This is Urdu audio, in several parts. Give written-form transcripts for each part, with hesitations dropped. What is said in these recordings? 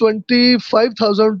25,000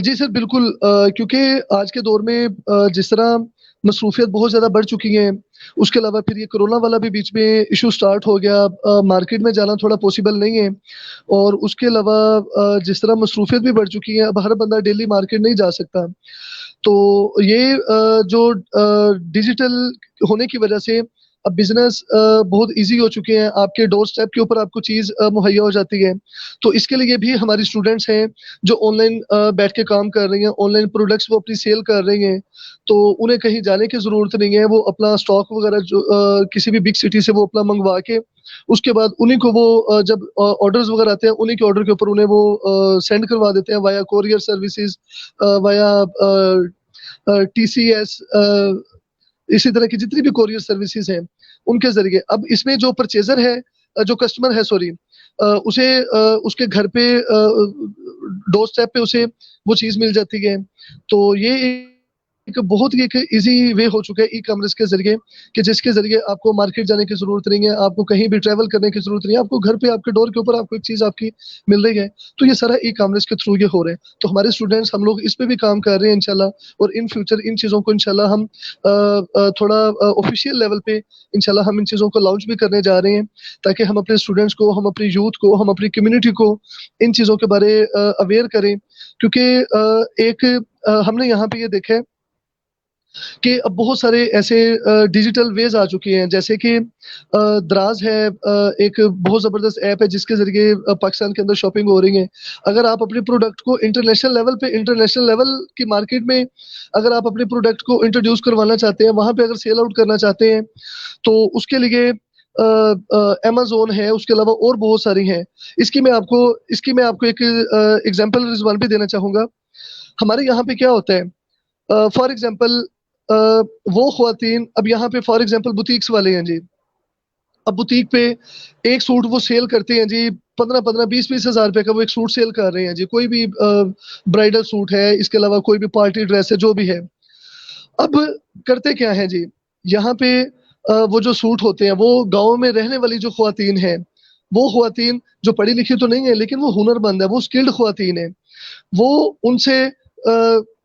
جی سر بالکل، کیونکہ آج کے دور میں جس طرح مصروفیت بہت زیادہ بڑھ چکی ہیں، اس کے علاوہ پھر یہ کرونا والا بھی بیچ میں ایشو سٹارٹ ہو گیا، مارکیٹ میں جانا تھوڑا پاسبل نہیں ہے، اور اس کے علاوہ جس طرح مصروفیت بھی بڑھ چکی ہے، اب ہر بندہ ڈیلی مارکیٹ نہیں جا سکتا، تو یہ جو ڈیجیٹل ہونے کی وجہ سے اب بزنس بہت ایزی ہو چکے ہیں، آپ کے ڈور سٹیپ کے اوپر آپ کو چیز مہیا ہو جاتی ہے، تو اس کے لیے بھی ہماری اسٹوڈنٹس ہیں جو آن لائن بیٹھ کے کام کر رہی ہیں، آن لائن پروڈکٹس وہ اپنی سیل کر رہی ہیں، تو انہیں کہیں جانے کی ضرورت نہیں ہے، وہ اپنا اسٹاک وغیرہ جو کسی بھی بگ سٹی سے وہ اپنا منگوا کے اس کے بعد انہیں کو وہ جب آرڈرز وغیرہ آتے ہیں انہیں کے آرڈر کے اوپر انہیں وہ سینڈ کروا دیتے ہیں via courier services, via T C S, اسی طرح کی جتنی بھی کوریئر سروسز ہیں ان کے ذریعے اب اس میں جو پرچیزر ہے، جو کسٹمر ہے سوری، اسے اس کے گھر پہ ڈور اسٹیپ پہ اسے وہ چیز مل جاتی ہے، تو یہ ایک بہت ہی ایک ایزی وے ہو چکا ہے ای کامرس کے ذریعے، کہ جس کے ذریعے آپ کو مارکیٹ جانے کی ضرورت نہیں ہے، آپ کو کہیں بھی ٹریول کرنے کی ضرورت نہیں ہے، آپ کو گھر پہ آپ کے ڈور کے اوپر آپ کو ایک چیز آپ کی مل رہی ہے، تو یہ سارا ای کامرس کے تھرو یہ ہو رہے ہیں، تو ہمارے اسٹوڈنٹس ہم لوگ اس پہ بھی کام کر رہے ہیں انشاءاللہ، اور ان فیوچر ان چیزوں کو انشاءاللہ ہم تھوڑا آفیشیل لیول پہ انشاءاللہ ہم ان چیزوں کو لانچ بھی کرنے جا رہے ہیں، تاکہ ہم اپنے اسٹوڈنٹس کو، ہم اپنی یوتھ کو، ہم اپنی کمیونٹی کو ان چیزوں کے بارے اویئر کریں، کیونکہ ایک ہم نے یہاں پہ یہ دیکھا ہے کہ اب بہت سارے ایسے ڈیجیٹل ویز آ چکے ہیں، جیسے کہ دراز ہے، ایک بہت زبردست ایپ ہے جس کے ذریعے پاکستان کے اندر شاپنگ ہو رہی ہے، اگر آپ اپنے پروڈکٹ کو انٹرنیشنل لیول پہ، انٹرنیشنل لیول کی مارکیٹ میں اگر آپ اپنے پروڈکٹ کو انٹروڈیوس کروانا چاہتے ہیں، وہاں پہ اگر سیل آؤٹ کرنا چاہتے ہیں، تو اس کے لیے امیزون ہے، اس کے علاوہ اور بہت ساری ہیں، اس کی میں آپ کو ایک ایگزامپل رضوان بھی دینا چاہوں گا۔ ہمارے یہاں پہ کیا ہوتا ہے، فار ایگزامپل وہ خواتین اب یہاں پہ فار ایگزامپل بوتیکس والے ہیں جی، اب بوتیک پہ ایک سوٹ وہ سیل کرتے ہیں جی 15-20 ہزار روپے کا وہ ایک سوٹ سیل کر رہے ہیں جی، کوئی بھی برائڈل سوٹ ہے، اس کے علاوہ کوئی بھی پارٹی ڈریس ہے، جو بھی ہے، اب کرتے کیا ہیں جی، یہاں پہ وہ جو سوٹ ہوتے ہیں وہ گاؤں میں رہنے والی جو خواتین ہیں، وہ خواتین جو پڑھی لکھی تو نہیں ہے لیکن وہ ہنر مند ہے، وہ اسکلڈ خواتین ہیں، وہ ان سے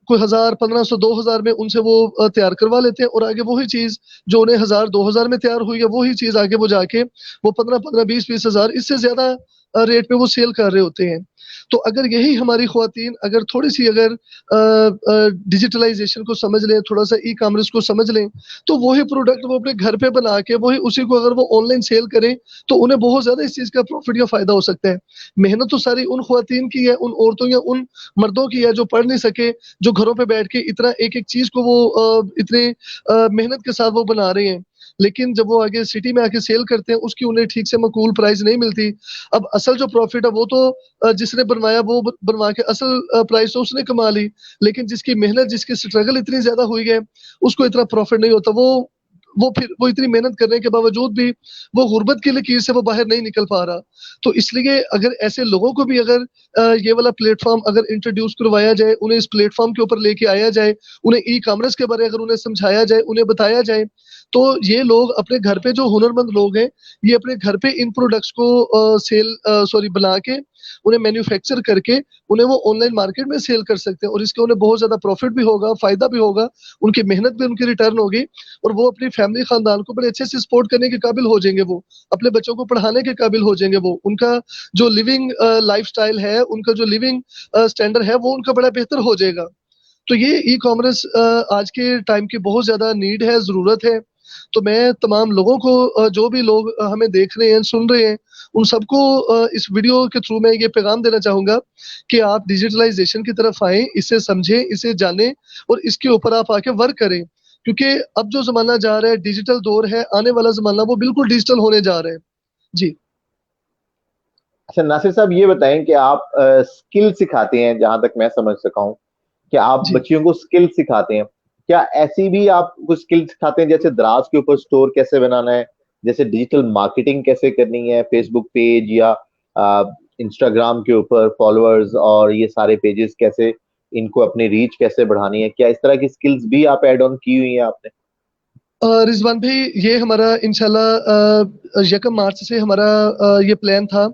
کوئی 1000 1500 2000 میں ان سے وہ تیار کروا لیتے ہیں، اور آگے وہی چیز جو انہیں 1000 2000 میں تیار ہوئی ہے، وہی چیز آگے وہ جا کے وہ 15 20 ہزار اس سے زیادہ ریٹ پہ وہ سیل کر رہے ہوتے ہیں، تو اگر یہی ہماری خواتین اگر تھوڑی سی اگر ڈیجیٹلائزیشن کو سمجھ لیں، تھوڑا سا ای کامرس کو سمجھ لیں، تو وہی پروڈکٹ وہ اپنے گھر پہ بنا کے وہی اسی کو اگر وہ آن لائن سیل کریں تو انہیں بہت زیادہ اس چیز کا پروفٹ یا فائدہ ہو سکتا ہے۔ محنت تو ساری ان خواتین کی ہے، ان عورتوں یا ان مردوں کی ہے جو پڑھ نہیں سکے، جو گھروں پہ بیٹھ کے اتنا ایک ایک چیز کو وہ اتنے محنت کے ساتھ وہ بنا رہے ہیں، لیکن جب وہ آگے سٹی میں آ کے سیل کرتے ہیں اس کی انہیں ٹھیک سے معقول پرائز نہیں ملتی۔ اب اصل جو پروفٹ ہے وہ تو جس نے بنوایا وہ بنوا کے اصل پرائز تو اس نے کما لی، لیکن جس کی محنت، جس کی سٹرگل اتنی زیادہ ہوئی ہے اس کو اتنا پروفٹ نہیں ہوتا، وہ پھر وہ اتنی محنت کرنے کے باوجود بھی وہ غربت کی لکیر سے وہ باہر نہیں نکل پا رہا، تو اس لیے اگر ایسے لوگوں کو بھی اگر یہ والا پلیٹ فارم اگر انٹروڈیوس کروایا جائے، انہیں اس پلیٹ فارم کے اوپر لے کے آیا جائے، انہیں ای کامرس کے بارے اگر انہیں سمجھایا جائے، انہیں بتایا جائے، تو یہ لوگ اپنے گھر پہ جو ہنر مند لوگ ہیں یہ اپنے گھر پہ ان پروڈکٹس کو بنا کے انہیں مینوفیکچر کر کے انہیں وہ آن لائن مارکیٹ میں سیل کر سکتے ہیں، اور اس کے انہیں بہت زیادہ پروفٹ بھی ہوگا، فائدہ بھی ہوگا، ان کی محنت بھی ان کی ریٹرن ہوگی، اور وہ اپنی فیملی خاندان کو بڑے اچھے سے سپورٹ کرنے کے قابل ہو جائیں گے، وہ اپنے بچوں کو پڑھانے کے قابل ہو جائیں گے، وہ ان کا جو لیونگ لائف سٹائل ہے، ان کا جو لیونگ سٹینڈرڈ ہے وہ ان کا بڑا بہتر ہو جائے گا۔ تو یہ ای کامرس آج کے ٹائم کی بہت زیادہ نیڈ ہے، ضرورت ہے، تو میں تمام لوگوں کو جو بھی لوگ ہمیں دیکھ رہے ہیں، سن رہے ہیں، ان سب کو اس ویڈیو کے تھرو میں یہ پیغام دینا چاہوں گا کہ آپ ڈیجیٹلائزیشن کی طرف آئیں، اسے سمجھیں، اسے جانیں، اور اس کے اوپر آپ آ کے ورک کریں، کیونکہ اب جو زمانہ جا رہا ہے ڈیجیٹل دور ہے، آنے والا زمانہ وہ بالکل ڈیجیٹل ہونے جا رہا ہے جی۔ اچھا ناصر صاحب یہ بتائیں کہ آپ اسکل سکھاتے ہیں، جہاں تک میں سمجھ سکا ہوں کہ آپ جی بچیوں کو اسکل سکھاتے ہیں، کیا ایسی بھی آپ کچھ اسکل سکھاتے ہیں جیسے دراز کے اوپر اسٹور کیسے بنانا ہے، جیسے ڈیجیٹل مارکیٹنگ کیسے کرنی ہے، فیس بک پیج یا انسٹاگرام کے اوپر فالوورز اور یہ سارے پیجز کیسے ان کو اپنی ریچ کیسے بڑھانی ہے، کیا اس طرح کی اسکلز بھی آپ ایڈ آن کی ہوئی ہیں آپ نے؟ رضوان بھائی یہ ہمارا انشاءاللہ 1 مارچ سے ہمارا یہ پلان تھا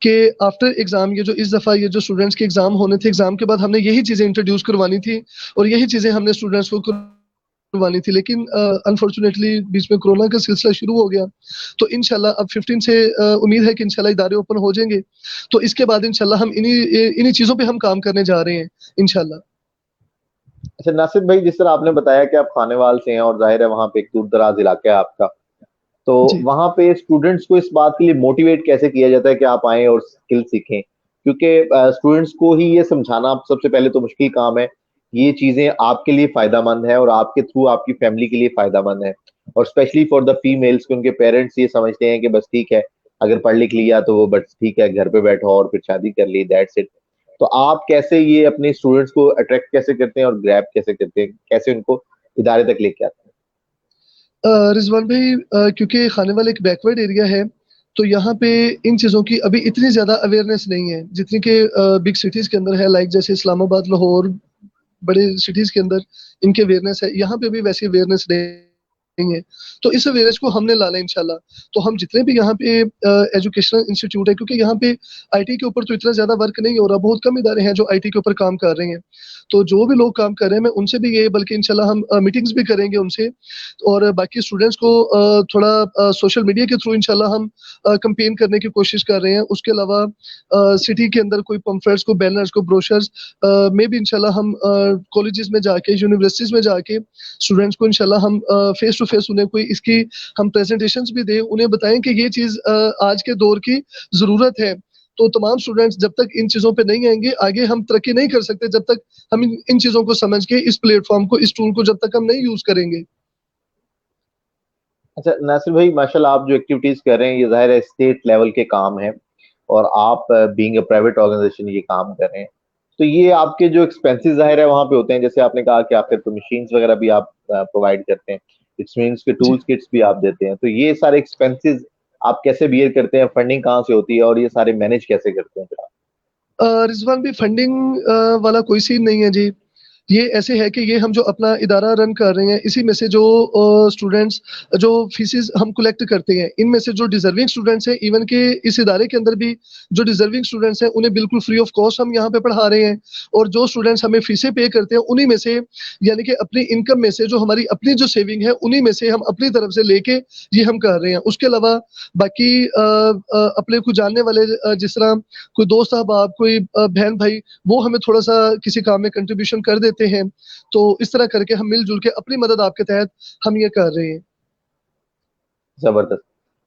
کہ آفٹر ایگزام یہ جو اس دفعہ یہ جو اسٹوڈنٹس کے ایگزام ہونے تھے، ایگزام کے بعد ہم نے یہی چیزیں انٹروڈیوس کروانی تھی اور یہی چیزیں ہم نے اسٹوڈنٹس کو کروانی تھی، لیکن انفارچونیٹلی بیچ میں کرونا کا سلسلہ شروع ہو گیا. تو انشاءاللہ اب 15 سے امید ہے کہ انشاءاللہ ادارے اوپن ہو جائیں گے، تو اس کے بعد انشاءاللہ ہم انہی چیزوں پہ ہم کام کرنے جا رہے ہیں انشاءاللہ. اچھا ناصر بھائی، جس طرح آپ نے بتایا کہ آپ خانے وال سے ہیں اور ظاہر ہے وہاں پہ ایک دور دراز علاقہ ہے آپ کا، تو جی وہاں پہ اسٹوڈنٹس کو اس بات کے لیے موٹیویٹ کیسے کیا جاتا ہے کہ آپ آئیں اور اسکل سیکھیں؟ کیونکہ اسٹوڈنٹس کو ہی یہ سمجھانا سب سے پہلے تو مشکل کام ہے. یہ چیزیں آپ کے لیے فائدہ مند ہے اور آپ کے تھرو آپ کی فیملی کے لیے فائدہ مند ہے، اور اسپیشلی فار دا فیمیلس، کہ ان کے پیرنٹس یہ سمجھتے ہیں کہ بس ٹھیک ہے اگر پڑھ لکھ لیا تو وہ بس ٹھیک ہے گھر پہ بیٹھو اور پھر شادی کر لی، دیٹس اٹ. تو آپ کیسے یہ اپنے اسٹوڈنٹس کو اٹریکٹ کیسے کرتے ہیں اور گریب کیسے کرتے ہیں، کیسے ان کو ادارے تک لے کے آتے ہیں؟ رضوان بھائی، کیونکہ خانے والا ایک بیکورڈ ایریا ہے، تو یہاں پہ ان چیزوں کی ابھی اتنی زیادہ اویئرنیس نہیں ہے جتنی کہ بگ سٹیز کے اندر ہے، لائک جیسے اسلام آباد، لاہور، بڑے سٹیز کے اندر ان کے اویئرنیس ہے. یہاں پہ بھی ویسی اویئرنیس نہیں ہے، تو اس اویئرنیس کو ہم نے لانا انشاءاللہ. تو ہم جتنے بھی یہاں پہ ایجوکیشنل انسٹیٹیوٹ ہے، کیونکہ یہاں پہ آئی ٹی کے اوپر تو اتنا زیادہ ورک نہیں ہو رہا، بہت کم ادارے ہیں جو آئی ٹی کے اوپر کام کر رہے ہیں. تو جو بھی لوگ کام کر رہے ہیں میں ان سے بھی یہ، بلکہ انشاءاللہ ہم میٹنگز بھی کریں گے ان سے، اور باقی اسٹوڈنٹس کو تھوڑا سوشل میڈیا کے تھرو انشاءاللہ ہم کمپین کرنے کی کوشش کر رہے ہیں. اس کے علاوہ سٹی کے اندر کوئی پمفلیٹس، کو بینرز، کو بروشرز میں بھی انشاءاللہ ہم کالجز میں جا کے، یونیورسٹیز میں جا کے اسٹوڈنٹس کو انشاءاللہ ہم فیس ٹو فیس انہیں کوئی اس کی ہم پریزنٹیشنز بھی دیں، انہیں بتائیں کہ یہ چیز آج کے دور کی ضرورت ہے. تو تمام اسٹوڈنٹس جب تک ان چیزوں پہ نہیں آئیں گے آگے ہم ترقی نہیں کر سکتے، جب تک ہم ان چیزوں کو سمجھ کے اس پلیٹ فارم کو، اس ٹول کو جب تک ہم نہیں یوز کریں گے. اچھا ناصر بھائی، ماشاء اللہ آپ جو ایکٹیویٹیز کر رہے ہیں یہ ظاہر ہے اسٹیٹ لیول کے کام ہیں، اور آپ بینگ اے پرائیویٹ آرگنائزیشن یہ کام کر رہے ہیں، تو یہ آپ کے جو ایکسپینسز ظاہر ہے وہاں پہ ہوتے ہیں، جیسے آپ نے کہا کہ آخر تو مشینز وغیرہ بھی آپ پرووائڈ کرتے ہیں، اٹس مینس کہ جی ٹولز کٹس بھی آپ دیتے ہیں، تو یہ سارے ایکسپینسز آپ کیسے بیئر کرتے ہیں؟ فنڈنگ کہاں سے ہوتی ہے اور یہ سارے مینیج کیسے کرتے ہیں پھر آپ؟ رضوان بھی فنڈنگ والا کوئی سین نہیں ہے جی. یہ ایسے ہے کہ یہ ہم جو اپنا ادارہ رن کر رہے ہیں، اسی میں سے جو اسٹوڈنٹس جو فیسز ہم کلیکٹ کرتے ہیں، ان میں سے جو ڈیزرونگ اسٹوڈنٹس ہیں، ایون کہ اس ادارے کے اندر بھی جو ڈیزرونگ اسٹوڈنٹس ہیں انہیں بالکل فری آف کاسٹ ہم یہاں پہ پڑھا رہے ہیں. اور جو اسٹوڈنٹس ہمیں فیسیں پے کرتے ہیں انہی میں سے، یعنی کہ اپنی انکم میں سے، جو ہماری اپنی جو سیونگ ہے انہی میں سے ہم اپنی طرف سے لے کے یہ ہم کر رہے ہیں. اس کے علاوہ باقی اپنے کو جاننے والے جس طرح کوئی دوست احباب، کوئی بہن بھائی، وہ ہمیں تھوڑا سا کسی کام میں کنٹریبیوشن کر دیتے ہیں. تو اس طرح کر کے ہم مل جل کے اپنی مدد آپ کے تحت ہم یہ کر رہے ہیں. زبردست.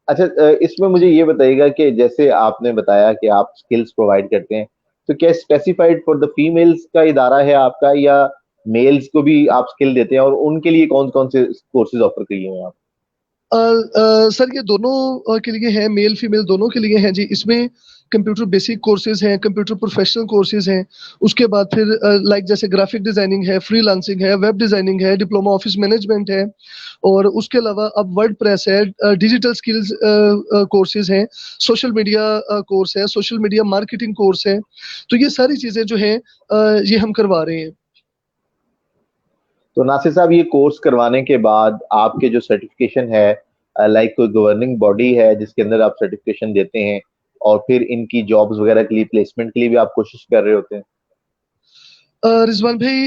اچھا اس میں مجھے یہ بتائیے گا کہ جیسے آپ نے بتایا کہ آپ اسکلس پرووائڈ کرتے ہیں، تو کیا اسپیسیفائڈ فار دا فیمیلس کا ادارہ ہے آپ کا، یا میلز کو بھی آپ اسکل دیتے ہیں، اور ان کے لیے کون کون سے کورسز آفر کیے ہوئے ہیں آپ؟ سر یہ دونوں کے لیے ہیں، میل فیمیل دونوں کے لیے ہیں جی. اس میں کمپیوٹر بیسک کورسز ہیں، کمپیوٹر پروفیشنل کورسز ہیں، اس کے بعد پھر لائک جیسے گرافک ڈیزائننگ ہے، فری لانسنگ ہے، ویب ڈیزائننگ ہے، ڈپلوما آفس مینجمنٹ ہے، اور اس کے علاوہ اب ورڈ پریس ہے، ڈیجیٹل سکلز کورسز ہیں، سوشل میڈیا کورس ہے، سوشل میڈیا مارکیٹنگ کورس ہے. تو یہ ساری چیزیں جو ہیں یہ ہم کروا رہے ہیں. تو ناصر صاحب، یہ کورس کروانے کے بعد آپ کے جو سرٹیفکیشن ہے، لائک کوئی گورننگ باڈی ہے جس کے اندر آپ سرٹیفکیشن دیتے ہیں، اور پھر ان کی جابز وغیرہ کے لیے، پلیسمنٹ کے لیے بھی آپ کوشش کر رہے ہوتے ہیں؟ رضوان بھائی،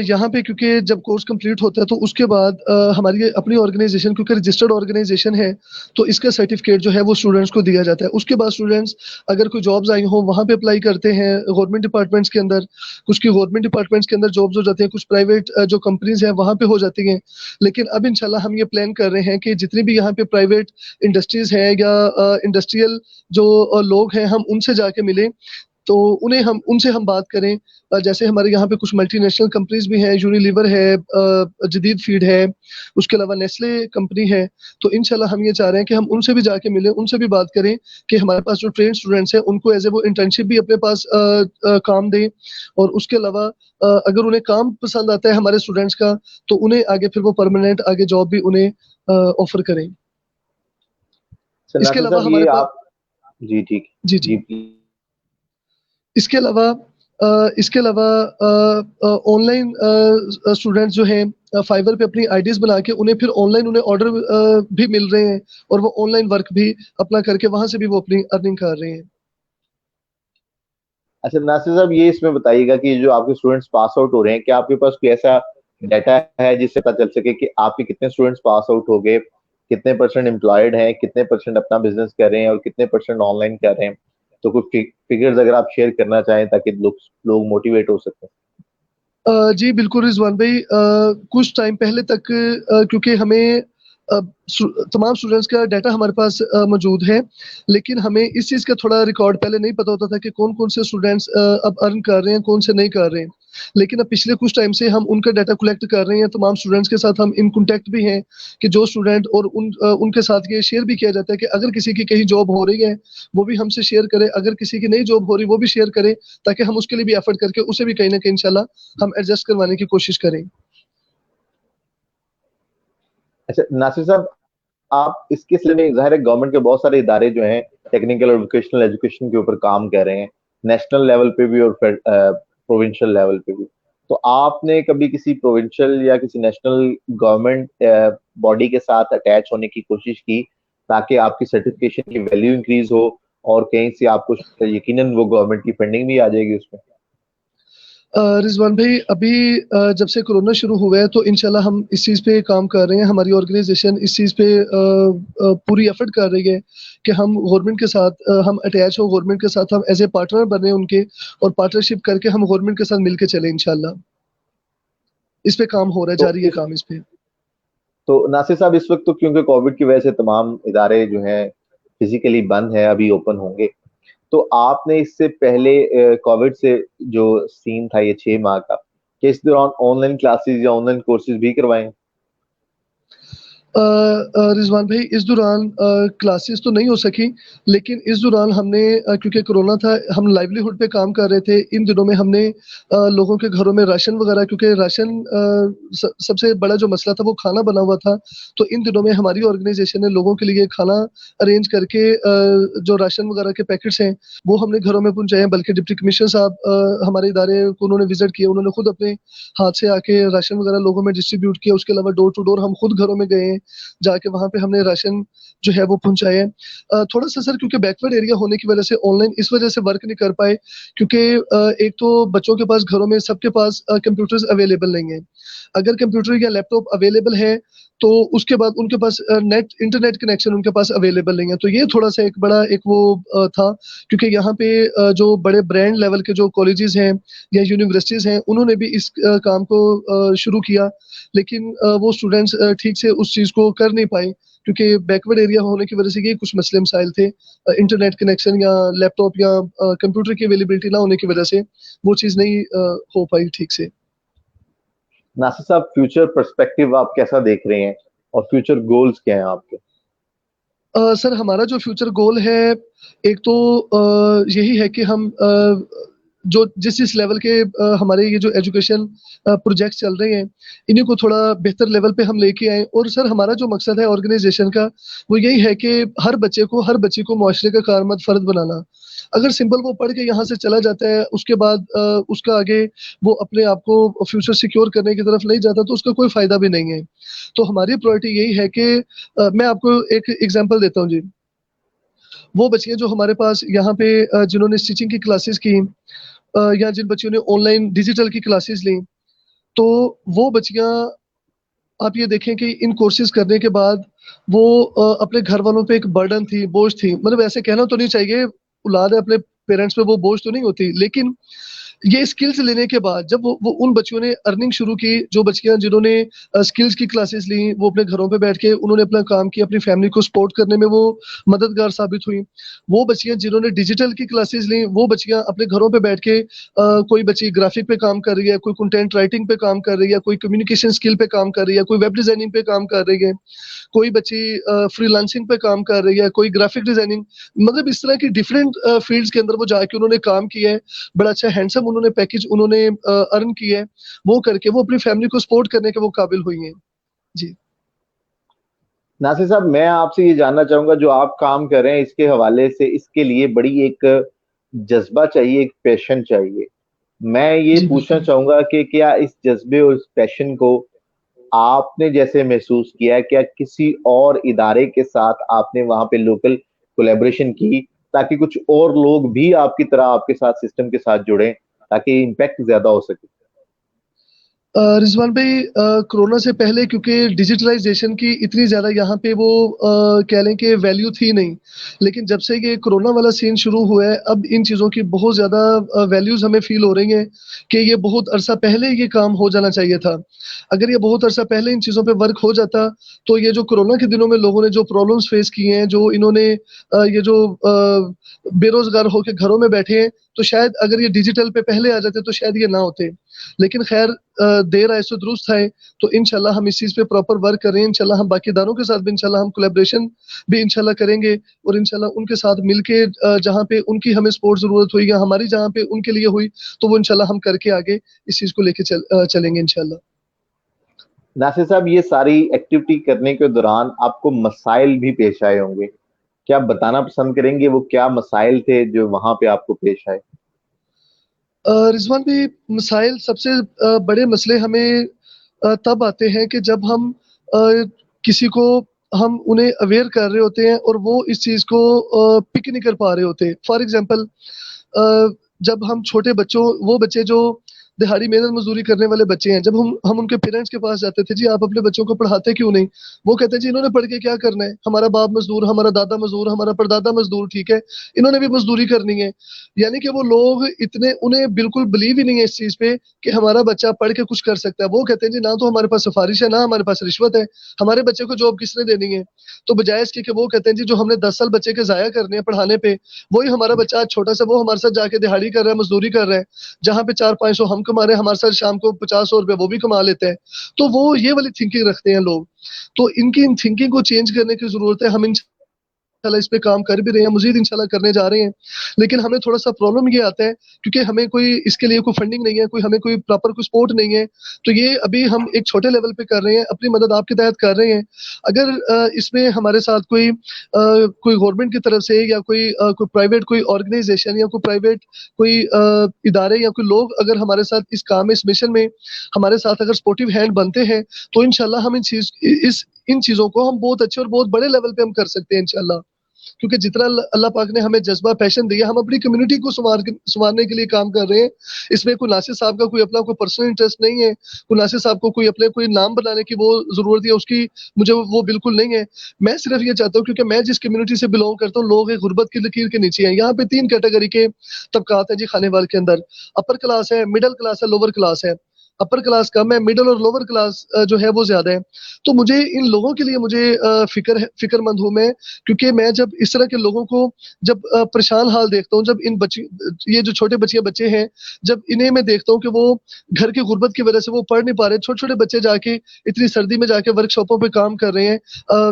یہاں پہ کیونکہ جب کورس کمپلیٹ ہوتا ہے تو اس کے بعد ہماری اپنی آرگنائزیشن، کیونکہ رجسٹرڈ آرگنائزیشن ہے، تو اس کا سرٹیفکیٹ جو ہے وہ اسٹوڈنٹس کو دیا جاتا ہے. اس کے بعد اسٹوڈنٹس اگر کوئی جابز آئی ہوں وہاں پہ اپلائی کرتے ہیں گورنمنٹ ڈپارٹمنٹس کے اندر. کچھ کی گورنمنٹ ڈپارٹمنٹس کے اندر جابز ہو جاتے ہیں، کچھ پرائیویٹ جو کمپنیز ہیں وہاں پہ ہو جاتی ہیں. لیکن اب انشاءاللہ ہم یہ پلان کر رہے ہیں کہ جتنی بھی یہاں پہ پرائیویٹ انڈسٹریز ہیں یا انڈسٹریل جو لوگ ہیں، ہم ان سے جا کے ملیں، تو ان سے ہم بات کریں. جیسے ہمارے یہاں پہ کچھ ملٹی نیشنل کمپنیز بھی ہیں، یونیلیور ہے، جدید فیڈ ہے، اس کے علاوہ نیسلے کمپنی ہے. تو انشاءاللہ ہم یہ چاہ رہے ہیں کہ ہم ان سے بھی جا کے ملیں، ان سے بھی بات کریں کہ ہمارے پاس جو ٹرینڈ اسٹوڈنٹس ہیں ان کو ایز اے وہ انٹرنشپ بھی اپنے پاس کام دیں، اور اس کے علاوہ اگر انہیں کام پسند آتا ہے ہمارے اسٹوڈنٹس کا تو انہیں آگے پھر وہ پرماننٹ آگے جاب بھی انہیں آفر کریں. اس کے ناصر علاوہ صاحب ہمارے یہ پاس آپ، جی ٹھیک، جی جی جی اس کے علاوہ آن لائن اسٹوڈنٹس جو ہیں فائبر پہ اپنی آئی ڈیز بنا کے انہیں پھر آن لائن انہیں آرڈر بھی مل رہے ہیں، اور وہ آن لائن ورک بھی اپنا کر کے وہاں سے بھی وہ اپنی ارننگ کر رہے ہیں. اچھا ناصر صاحب یہ اس میں بتائیے گا کہ جو آپ کے اسٹوڈینٹس پاس آؤٹ ہو رہے ہیں کیا آپ کے پاس کوئی ایسا ڈیٹا ہے جس سے پتہ چل سکے کہ آپ کے کتنے اسٹوڈینٹس پاس آؤٹ ہو گئے, کتنے پرسنٹ امپلائڈ ہیں, کتنے پرسنٹ اپنا بزنس کر رہے ہیں اور کتنے پرسنٹ آن لائن کر رہے ہیں؟ تو کچھ فگرز اگر آپ شیئر کرنا چاہیں تاکہ لوگ موٹیویٹ ہو سکیں. جی بالکل رضوان بھائی, کچھ ٹائم پہلے تک کیونکہ ہمیں تمام اسٹوڈنٹس کا ڈیٹا ہمارے پاس موجود ہے, لیکن ہمیں اس چیز کا تھوڑا ریکارڈ پہلے نہیں پتا ہوتا تھا کہ کون کون سے اسٹوڈنٹس اب ارن کر رہے ہیں, کون سے نہیں کر رہے ہیں. لیکن اب پچھلے کچھ ٹائم سے ہم ان کا ڈیٹا کلیکٹ کر رہے ہیں. تمام اسٹوڈنٹس کے ساتھ ہم ان کانٹیکٹ بھی ہیں کہ جو اسٹوڈنٹ, اور ان کے ساتھ یہ شیئر بھی کیا جاتا ہے کہ اگر کسی کی کہیں جاب ہو رہی ہے وہ بھی ہم سے شیئر کرے, اگر کسی کی نئی جاب ہو رہی وہ بھی شیئر کرے, تاکہ ہم اس کے لیے بھی ایفرٹ کر کے اسے بھی کہیں نہ کہیں انشاءاللہ ہم ایڈجسٹ کروانے کی کوشش کریں. اچھا ناصر صاحب, آپ اس کے سلسلے میں ظاہر ہے گورنمنٹ کے بہت سارے ادارے جو ہیں ٹیکنیکل اور ووکیشنل ایجوکیشن کے اوپر کام کر رہے ہیں, نیشنل لیول پہ بھی اور پروونشل لیول پہ بھی. تو آپ نے کبھی کسی پروونشل یا کسی نیشنل گورنمنٹ باڈی کے ساتھ اٹیچ ہونے کی کوشش کی تاکہ آپ کی سرٹیفکیشن کی ویلیو انکریز ہو اور کہیں سے آپ کو یقیناً وہ گورنمنٹ کی فنڈنگ بھی آ جائے گی اس میں؟ رضوان بھائی, ابھی جب سے کرونا شروع ہوا ہے تو انشاءاللہ ہم اس چیز پہ کام کر رہے ہیں. ہماری آرگنائزیشن اس چیز پہ پوری ایفرٹ کر رہی ہے کہ ہم گورنمنٹ کے ساتھ ہم اٹیچ ہوں, گورنمنٹ کے ساتھ ہم ایز اے پارٹنر بنے ان کے, اور پارٹنرشپ کر کے ہم گورنمنٹ کے ساتھ مل کے چلیں انشاءاللہ. اس پہ کام ہو رہا ہے, تو جاری ہے کام اس پہ. تو ناصر صاحب اس وقت تو کیونکہ کووڈ کی وجہ سے تمام ادارے جو ہیں فزیکلی بند ہیں, ابھی اوپن ہوں گے, تو آپ نے اس سے پہلے کووڈ سے جو سین تھا یہ 6 ماہ کا, کہ اس دوران آن لائن کلاسز یا آن لائن کورسز بھی کروائیں؟ رضوان بھائی, اس دوران کلاسز تو نہیں ہو سکی, لیکن اس دوران ہم نے کیونکہ کرونا تھا, ہم لائیولی ہوڈ پہ کام کر رہے تھے. ان دنوں میں ہم نے لوگوں کے گھروں میں راشن وغیرہ, کیونکہ راشن سب سے بڑا جو مسئلہ تھا وہ کھانا بنا ہوا تھا, تو ان دنوں میں ہماری آرگنائزیشن نے لوگوں کے لیے کھانا ارینج کر کے جو راشن وغیرہ کے پیکٹس ہیں وہ ہم نے گھروں میں پہنچائے ہیں. بلکہ ڈپٹی کمشنر صاحب ہمارے ادارے کو انہوں نے وزٹ کیا, انہوں نے خود اپنے ہاتھ سے آ کے راشن وغیرہ لوگوں میں ڈسٹریبیوٹ کیا. اس کے علاوہ ڈور ٹو ڈور ہم خود گھروں میں گئے ہیں, جا کے وہاں پہ ہم نے راشن جو ہے وہ پہنچایا ہے. تھوڑا سا سر کیونکہ بیکورڈ ایریا ہونے کی وجہ سے آن لائن اس وجہ سے ورک نہیں کر پائے, کیونکہ ایک تو بچوں کے پاس گھروں میں سب کے پاس کمپیوٹرز اویلیبل نہیں ہیں. اگر کمپیوٹر یا لیپ ٹاپ اویلیبل ہے تو اس کے بعد ان کے پاس انٹرنیٹ کنیکشن ان کے پاس اویلیبل نہیں ہے. تو یہ تھوڑا سا ایک بڑا وہ تھا, کیونکہ یہاں پہ جو بڑے برانڈ لیول کے جو کالجز ہیں یا یونیورسٹیز ہیں انہوں نے بھی اس کام کو شروع کیا, لیکن وہ اسٹوڈینٹس ٹھیک سے اس چیز کو کر نہیں پائے, کیونکہ بیکورڈ ایریا ہونے کی وجہ سے یہ کچھ مسئلے مسائل تھے. انٹرنیٹ کنیکشن یا لیپ ٹاپ یا کمپیوٹر کی اویلیبلٹی نہ ہونے کی وجہ سے وہ چیز نہیں ہو پائی ٹھیک سے. ناصر صاحب فیوچر پرسپیکٹو آپ کیسا دیکھ رہے ہیں اور فیوچر گولز کیا ہیں آپ کے؟ سر ہمارا جو فیوچر گول ہے ایک تو یہی ہے کہ ہم جو جس لیول کے ہمارے یہ جو ایجوکیشن پروجیکٹس چل رہے ہیں انہیں کو تھوڑا بہتر لیول پہ ہم لے کے آئیں. اور سر ہمارا جو مقصد ہے آرگنائزیشن کا وہ یہی ہے کہ ہر بچے کو معاشرے کا کارآمد فرد بنانا. اگر سمپل وہ پڑھ کے یہاں سے چلا جاتا ہے, اس کے بعد اس کا آگے وہ اپنے آپ کو فیوچر سیکیور کرنے کی طرف نہیں جاتا تو اس کا کوئی فائدہ بھی نہیں ہے. تو ہماری پرائورٹی یہی ہے کہ میں آپ کو ایک ایگزامپل دیتا ہوں جی. وہ بچیاں جو ہمارے پاس یہاں پہ جنہوں نے اسٹیچنگ کی کلاسز کی یا جن بچیوں نے آن لائن ڈیجیٹل کی کلاسز لیں, تو وہ بچیاں آپ یہ دیکھیں کہ ان کورسز کرنے کے بعد وہ اپنے گھر والوں پہ ایک برڈن تھی, بوجھ تھی. مطلب ایسے کہنا تو نہیں چاہیے, اولاد ہے اپنے پیرنٹس پہ وہ بوجھ تو نہیں ہوتی, لیکن یہ اسکلز لینے کے بعد جب وہ ان بچیوں نے ارننگ شروع کی, جو بچیاں جنہوں نے اسکلز کی کلاسز لیں وہ اپنے گھروں پہ بیٹھ کے انہوں نے اپنا کام کیا, اپنی فیملی کو سپورٹ کرنے میں وہ مددگار ثابت ہوئی. وہ بچیاں جنہوں نے ڈیجیٹل کی کلاسز لیں وہ بچیاں اپنے گھروں پہ بیٹھ کے کوئی بچی گرافک پہ کام کر رہی ہے, کوئی کنٹینٹ رائٹنگ پہ کام کر رہی ہے, کوئی کمیونیکیشن اسکل پہ کام کر رہی ہے, کوئی ویب ڈیزائننگ پہ کام کر رہی ہے, کوئی بچی فری لانسنگ پہ کام کر رہی ہے, کوئی گرافک ڈیزائننگ. مطلب اس طرح کی ڈفرینٹ فیلڈز کے اندر وہ جا کے انہوں نے کام کیا ہے. بڑا اچھا ہینڈسم انہوں نے پیکج انہوں نے ارن کیا ہے, وہ کر کے وہ اپنی فیملی کو سپورٹ کرنے کے وہ قابل ہوئی ہیں. جی ناصر صاحب میں آپ سے یہ جاننا چاہوں گا, جو آپ کام کر رہے ہیں اس کے حوالے سے اس کے لیے بڑی ایک جذبہ چاہیے, ایک پیشن چاہیے. میں یہ جی پوچھنا بالکل. چاہوں گا کہ کیا اس جذبے اور اس پیشن کو آپ نے جیسے محسوس کیا, کیا کسی اور ادارے کے ساتھ آپ نے وہاں پہ لوکل کولیبریشن کی تاکہ کچھ اور لوگ بھی آپ کی طرح آپ کے ساتھ سسٹم کے ساتھ جڑیں تاکہ امپیکٹ زیادہ ہو سکے؟ رضوان بھائی کرونا سے پہلے کیونکہ ڈیجیٹلائزیشن کی اتنی زیادہ یہاں پہ وہ کہہ لیں کہ ویلیو تھی نہیں، لیکن جب سے یہ کرونا والا سین شروع ہوا ہے اب ان چیزوں کی بہت زیادہ ویلیوز ہمیں فیل ہو رہی ہیں کہ یہ بہت عرصہ پہلے یہ کام ہو جانا چاہیے تھا. اگر یہ بہت عرصہ پہلے ان چیزوں پہ ورک ہو جاتا تو یہ جو کرونا کے دنوں میں لوگوں نے جو پرابلمس فیس کیے ہیں، جو انہوں نے یہ جو بے روزگار ہو کے گھروں میں بیٹھے ہیں، تو شاید اگر یہ ڈیجیٹل پہ پہلے آ جاتے تو شاید یہ نہ ہوتے. لیکن خیر دیر آئے سو درست ہے، تو انشاءاللہ ہم اس چیز پہ پراپر ورک کر رہے ہیں. انشاءاللہ ہم باقی اداروں کے ساتھ بھی انشاءاللہ ہم کولیبریشن بھی انشاءاللہ کریں گے، اور انشاءاللہ ان کے ساتھ مل کے جہاں پہ ان کی ہمیں سپورٹ ضرورت ہوئی یا ہماری جہاں پہ ان کے لیے ہوئی تو وہ انشاءاللہ ہم کر کے آگے اس چیز کو لے کے چلیں گے انشاءاللہ. ناصر صاحب، یہ ساری ایکٹیویٹی کرنے کے دوران آپ کو مسائل بھی پیش آئے ہوں گے، کیا آپ بتانا پسند کریں گے وہ کیا مسائل تھے جو وہاں پہ آپ کو پیش آئے؟ رضوان بھی مسائل سب سے بڑے مسئلے ہمیں تب آتے ہیں کہ جب ہم کسی کو ہم انہیں اویئر کر رہے ہوتے ہیں اور وہ اس چیز کو پک نہیں کر پا رہے ہوتے. فار ایگزامپل جب ہم چھوٹے بچوں، وہ بچے جو دہاڑی محنت مزدوری کرنے والے بچے ہیں، جب ہم ان کے پیرنٹس کے پاس جاتے تھے، جی آپ اپنے بچوں کو پڑھاتے کیوں نہیں؟ وہ کہتے ہیں جی انہوں نے پڑھ کے کیا کرنا ہے، ہمارا باپ مزدور، ہمارا دادا مزدور، ہمارا پردادا مزدور، ٹھیک ہے انہوں نے بھی مزدوری کرنی ہے. یعنی کہ وہ لوگ اتنے، انہیں بالکل بلیو ہی نہیں ہے اس چیز پہ کہ ہمارا بچہ پڑھ کے کچھ کر سکتا ہے. وہ کہتے ہیں جی نہ تو ہمارے پاس سفارش ہے، نہ ہمارے پاس رشوت ہے، ہمارے بچے کو جاب کس نے دینی ہے؟ تو بجائے اس کے کہ وہ کہتے ہیں جی جو ہم نے 10 سال بچے کے ضائع کرنے ہیں پڑھانے پہ، وہی ہمارا بچہ آج چھوٹا سا وہ ہمارے ساتھ جا کے دہاڑی کر رہا ہے، مزدوری کر رہا ہے، جہاں پہ 400-500 ہم کما رہے ہیں، ہمارے ساتھ شام کو 50-100 روپے وہ بھی کما لیتے ہیں. تو وہ یہ والی تھنکنگ رکھتے ہیں لوگ. تو ان کی ان تھنکنگ کو چینج کرنے کی ضرورت ہے. ہم انشاءاللہ اس پہ کام کر بھی رہے ہیں، مزید انشاءاللہ کرنے جا رہے ہیں. لیکن ہمیں تھوڑا سا پرابلم یہ آتا ہے کیونکہ ہمیں کوئی اس کے لیے کوئی فنڈنگ نہیں ہے، ہمیں کوئی پراپر کوئی سپورٹ نہیں ہے. تو یہ ابھی ہم ایک چھوٹے لیول پہ کر رہے ہیں، اپنی مدد آپ کے تحت کر رہے ہیں. اگر اس میں ہمارے ساتھ کوئی گورنمنٹ کی طرف سے یا کوئی پرائیویٹ کوئی آرگنائزیشن یا کوئی پرائیویٹ کوئی ادارے یا کوئی لوگ اگر ہمارے ساتھ اس کام، اس مشن میں ہمارے ساتھ اگر سپورٹیو ہینڈ بنتے ہیں تو انشاءاللہ ہم ان چیزوں کو ہم بہت اچھے اور بہت بڑے لیول پہ ہم کر سکتے ہیں انشاءاللہ. کیونکہ جتنا اللہ پاک نے ہمیں جذبہ پیشن دیا، ہم اپنی کمیونٹی کو سنوارنے کے لیے کام کر رہے ہیں. اس میں کوئی ناصر صاحب کا کوئی اپنا کوئی پرسنل انٹرسٹ نہیں ہے، کوئی ناصر صاحب کو کوئی اپنے کوئی نام بنانے کی وہ ضرورت ہے، اس کی مجھے وہ بالکل نہیں ہے. میں صرف یہ چاہتا ہوں کیونکہ میں جس کمیونٹی سے بلونگ کرتا ہوں، لوگ غربت کی لکیر کے نیچے ہیں. یہاں پہ 3 کیٹیگری کے طبقات ہیں جی خانے وال کے اندر. اپر کلاس ہے، مڈل کلاس ہے، لوور کلاس ہے. اپر کلاس کم ہے، مڈل اور لوور کلاس جو ہے وہ زیادہ ہے. تو مجھے ان لوگوں کے لیے مجھے فکر مند ہوں میں، کیونکہ میں جب اس طرح کے لوگوں کو جب پریشان حال دیکھتا ہوں، جب ان یہ جو چھوٹے بچے ہیں، جب انہیں میں دیکھتا ہوں کہ وہ گھر کی غربت کی وجہ سے وہ پڑھ نہیں پا رہے، چھوٹے بچے جا کے اتنی سردی میں جا کے ورک شاپوں پہ کام کر رہے ہیں،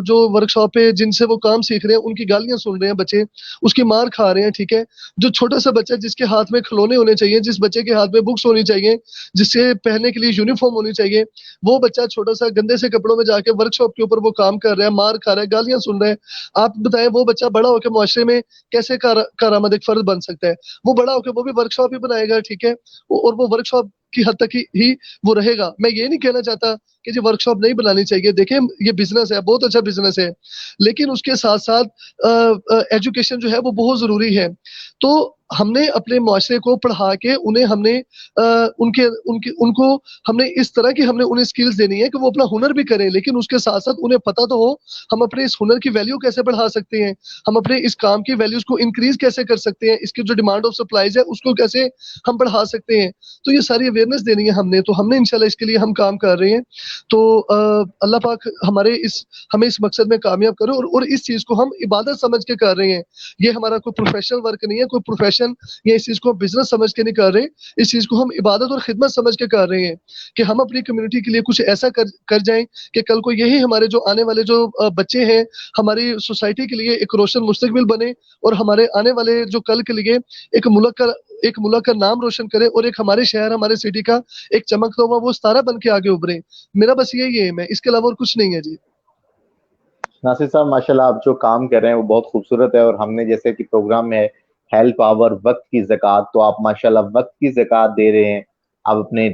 جو ورک شاپ پہ جن سے وہ کام سیکھ رہے ہیں ان کی گالیاں سن رہے ہیں بچے، اس کی مار کھا رہے ہیں. ٹھیک ہے، جو چھوٹا سا بچہ جس کے ہاتھ میں کھلونے ہونے چاہیے، جس بچے کے ہاتھ میں بکس ہونی چاہیے، جس سے پہننے کے لیے یونیفارم ہونی چاہیے، وہ بچہ چھوٹا سا گندے سے کپڑوں میں جا کے ورک شاپ کے اوپر وہ کام کر رہا ہے، مار کھا رہا ہے، گالیاں سن رہے ہیں. آپ بتائیں وہ بچہ بڑا ہو کے معاشرے میں کیسے کارآمد ایک فرد بن سکتا ہے؟ وہ بڑا ہو کے وہ بھی ورک شاپ ہی بنائے گا. ٹھیک ہے، اور وہ ورک شاپ کی حد تک ہی وہ رہے گا. میں یہ نہیں کہنا چاہتا کہ جی ورک شاپ نہیں بنانی چاہیے، دیکھیں یہ بزنس ہے، بہت اچھا بزنس ہے، لیکن اس کے ساتھ ساتھ ایجوکیشن جو ہے وہ بہت ضروری ہے. تو ہم نے اپنے معاشرے کو پڑھا کے انہیں ہم نے ان کو ہم نے اس طرح کی ہم نے انہیں سکلز دینی ہے کہ وہ اپنا ہنر بھی کریں، لیکن اس کے ساتھ ساتھ انہیں پتہ تو ہو ہم اپنے اس ہنر کی ویلیو کیسے بڑھا سکتے ہیں، ہم اپنے اس کام کی ویلیوز کو انکریز کیسے کر سکتے ہیں، اس کی جو ڈیمانڈ آف سپلائیز ہے اس کو کیسے ہم بڑھا سکتے ہیں. تو یہ ساری اویئرنیس دینی ہے ہم نے، تو ہم نے انشاءاللہ اس کے لیے ہم کام کر رہے ہیں. تو اللہ پاک ہمیں اس مقصد میں کامیاب کرے، اور اس چیز کو ہم عبادت سمجھ کے کر رہے ہیں. یہ ہمارا کوئی پروفیشنل ورک نہیں ہے، کوئی پروفیشن یا اس چیز کو بزنس سمجھ کے نہیں کر رہے، اس چیز کو ہم عبادت اور خدمت سمجھ کے کر رہے ہیں کہ ہم اپنی کمیونٹی کے لیے کچھ ایسا کر جائیں کہ کل کو یہی ہمارے جو آنے والے جو بچے ہیں ہماری سوسائٹی کے لیے ایک روشن مستقبل بنے، اور ہمارے آنے والے جو کل کے لیے ایک ملک کا نام روشن کرے، اور ایک ہمارے شہر، ہمارے سٹی کا ایک چمکتا ہوا وہ ستارہ بن کے آگے ابھرے. میرا بس یہی ہے، میں اس کے علاوہ اور کچھ نہیں ہے. جی ناصر صاحب، ماشاءاللہ آپ جو کام کر رہے ہیں وہ بہت خوبصورت ہے، اور ہم نے جیسے کہ پروگرام میں ہیلپ آور وقت کی زکوٰۃ، تو آپ ماشاءاللہ وقت کی زکوٰۃ دے رہے ہیں، آپ اپنے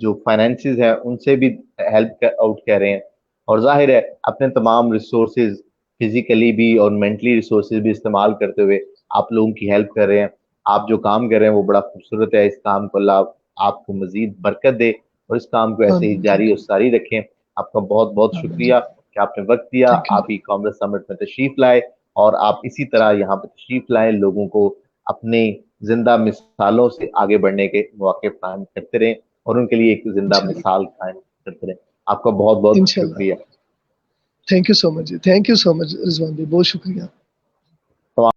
جو فائنینسز ہیں ان سے بھی ہیلپ آؤٹ کر رہے ہیں، اور ظاہر ہے اپنے تمام ریسورسز فزیکلی بھی اور مینٹلی ریسورسز بھی استعمال کرتے ہوئے آپ لوگوں کی ہیلپ کر رہے ہیں. آپ جو کام کر رہے ہیں وہ بڑا خوبصورت ہے. اس کام کو اللہ آپ کو مزید برکت دے اور اس کام کو ایسے ہی آمین جی. جاری و ساری رکھیں. آپ کا بہت بہت آمین شکریہ جی. کہ آپ نے وقت دیا, تھینک یو. آپ ای کامرس سمٹ میں تشریف لائے اور آپ اسی طرح یہاں پہ تشریف لائیں, لوگوں کو اپنے زندہ مثالوں سے آگے بڑھنے کے مواقع فراہم کرتے رہیں اور ان کے لیے ایک زندہ انشاءاللہ. مثال قائم کرتے رہیں. آپ کا بہت بہت انشاءاللہ. شکریہ. تھینک یو سو مچ جی. Thank you so much Rizwan بھائی, بہت شکریہ.